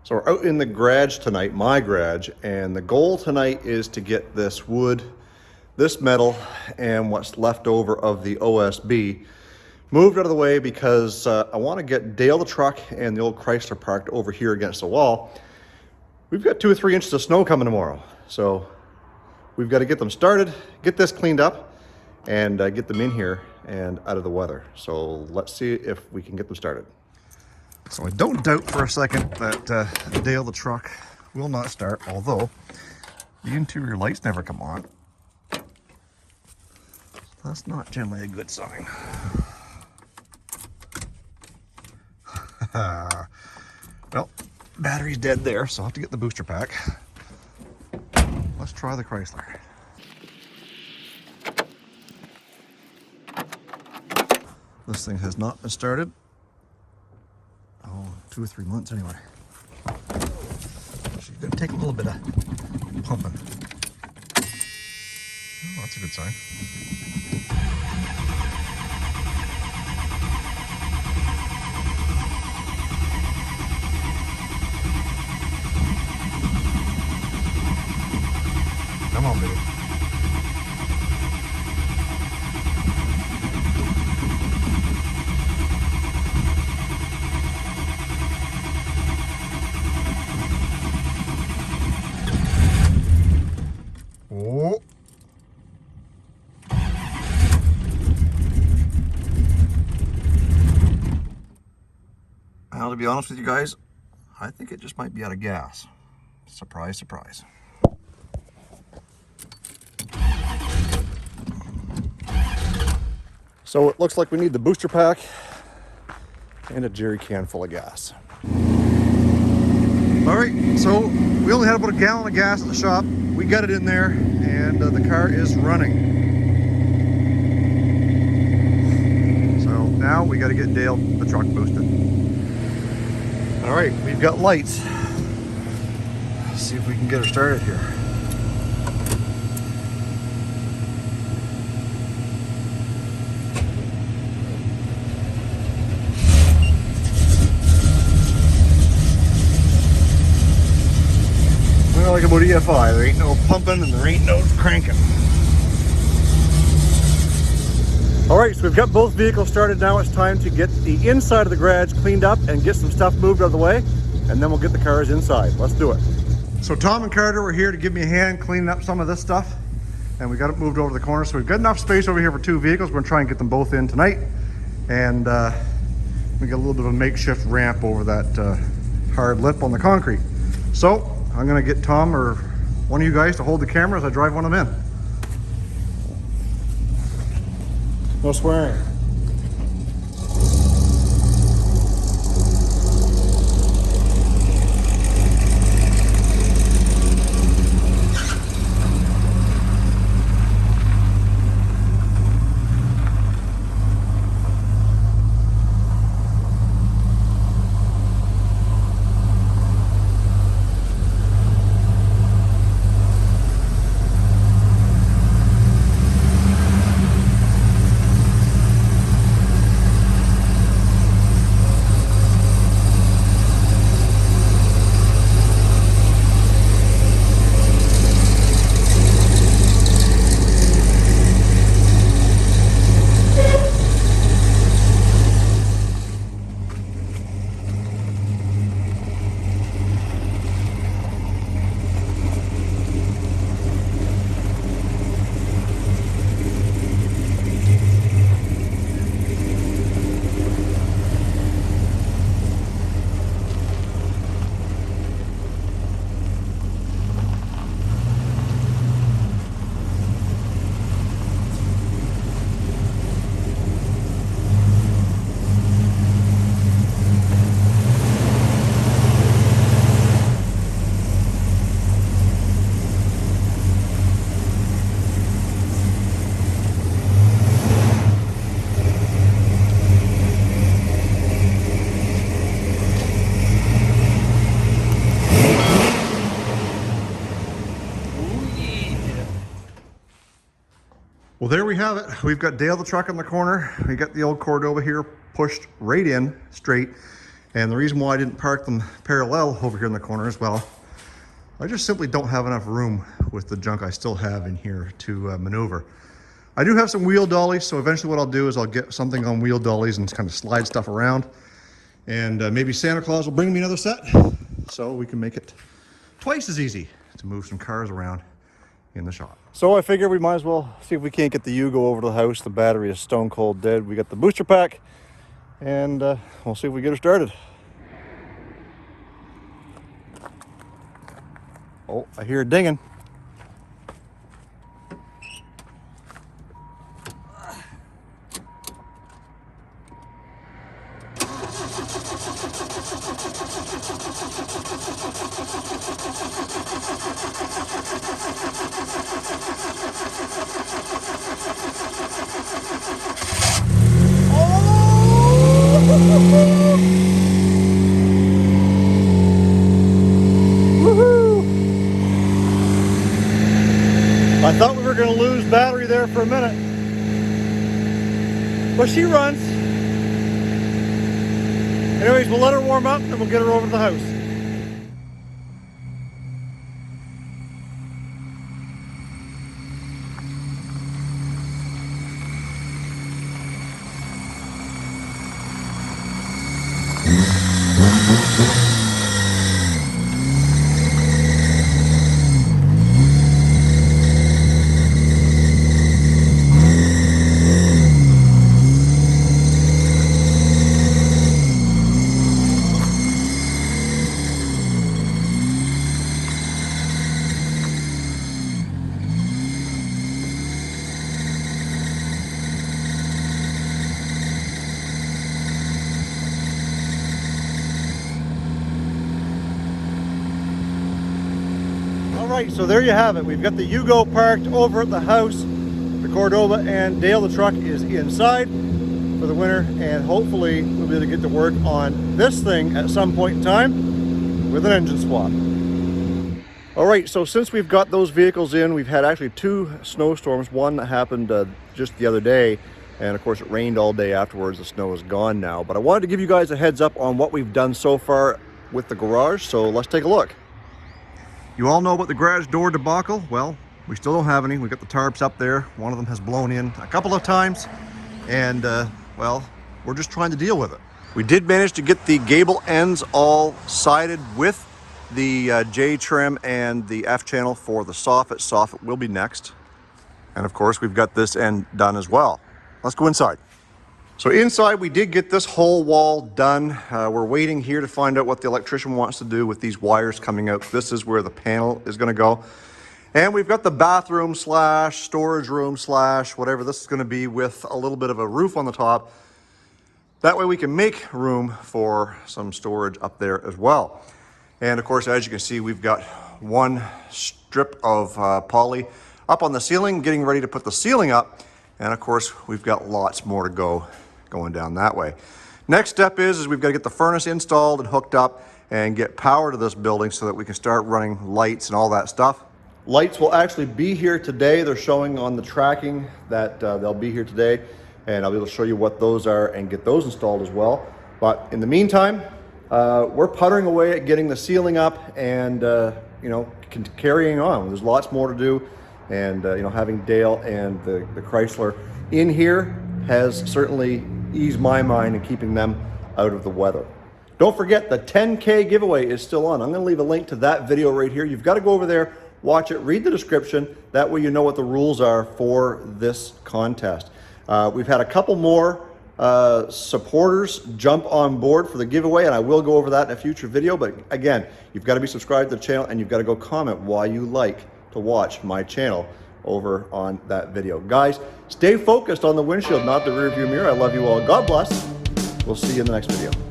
So we're out in the garage tonight, my garage, and the goal tonight is to get this wood, this metal, and what's left over of the OSB moved out of the way because I want to get Dale the truck and the old Chrysler parked over here against the wall. We've got 2 or 3 inches of snow coming tomorrow, so we've got to get them started, get this cleaned up, and get them in here and out of the weather. So let's see if we can get them started. So I don't doubt for a second that Dale the truck will not start, although the interior lights never come on. That's not generally a good sign. Well, battery's dead there, so I'll have to get the booster pack. Let's try the Chrysler. This thing has not been started. Oh, 2 or 3 months anyway. She's gonna take a little bit of pumping. Oh, that's a good sign. Come on, baby. Oh. Now, to be honest with you guys, I think it just might be out of gas. Surprise, surprise. So it looks like we need the booster pack and a jerry can full of gas. All right, so we only had about a gallon of gas at the shop. We got it in there, and the car is running. So now we got to get Dale the truck boosted. All right, we've got lights. Let's see if we can get her started here. Like about EFI, there ain't no pumping and there ain't no cranking. All right, so we've got both vehicles started. Now it's time to get the inside of the garage cleaned up and get some stuff moved out of the way, and then we'll get the cars inside. Let's do it. So Tom and Carter were here to give me a hand cleaning up some of this stuff, and we got it moved over the corner. So we've got enough space over here for 2 vehicles. We're gonna try and get them both in tonight, and we got a little bit of a makeshift ramp over that hard lip on the concrete. So I'm gonna get Tom or one of you guys to hold the camera as I drive one of them in. No swearing. Well, there we have it. We've got Dale the truck in the corner. We got the old Cordova here pushed right in straight. And the reason why I didn't park them parallel over here in the corner as well, I just simply don't have enough room with the junk I still have in here to maneuver. I do have some wheel dollies, so eventually what I'll do is I'll get something on wheel dollies and kind of slide stuff around. And maybe Santa Claus will bring me another set, so we can make it twice as easy to move some cars around in the shop. So I figure we might as well see if we can't get the Yugo over to the house. The battery is stone cold dead. We got the booster pack, and we'll see if we get her started. Oh, I hear it dinging. I thought we were going to lose battery there for a minute, but she runs. Anyways, we'll let her warm up and we'll get her over to the house. Alright, so there you have it. We've got the Yugo parked over at the house. The Cordoba and Dale the truck is inside for the winter, and hopefully we'll be able to get to work on this thing at some point in time with an engine swap. Alright, so since we've got those vehicles in, we've had actually 2 snowstorms. One that happened just the other day, and of course it rained all day afterwards. The snow is gone now, but I wanted to give you guys a heads up on what we've done so far with the garage, so let's take a look. You all know about the garage door debacle. Well, we still don't have any. We got the tarps up there. One of them has blown in a couple of times, and well, we're just trying to deal with it. We did manage to get the gable ends all sided with the J trim and the F channel for the soffit. Soffit will be next. And of course, we've got this end done as well. Let's go inside. So inside, we did get this whole wall done. We're waiting here to find out what the electrician wants to do with these wires coming out. This is where the panel is going to go. And we've got the bathroom slash storage room slash whatever this is going to be with a little bit of a roof on the top. That way we can make room for some storage up there as well. And of course, as you can see, we've got one strip of poly up on the ceiling, getting ready to put the ceiling up. And of course, we've got lots more to go going down that way. Next step is we've got to get the furnace installed and hooked up and get power to this building so that we can start running lights and all that stuff. Lights will actually be here today. They're showing on the tracking that they'll be here today, and I'll be able to show you what those are and get those installed as well. But in the meantime, we're puttering away at getting the ceiling up and you know, carrying on. There's lots more to do, and you know, having Dale and the Chrysler in here has certainly eased my mind in keeping them out of the weather. Don't forget, the 10K giveaway is still on. I'm going to leave a link to that video right here. You've got to go over there, watch it, read the description. That way you know what the rules are for this contest. We've had a couple more supporters jump on board for the giveaway, and I will go over that in a future video. But again, you've got to be subscribed to the channel, and you've got to go comment why you like to watch my channel over on that video. Guys, stay focused on the windshield, not the rear view mirror. I love you all. God bless. We'll see you in the next video.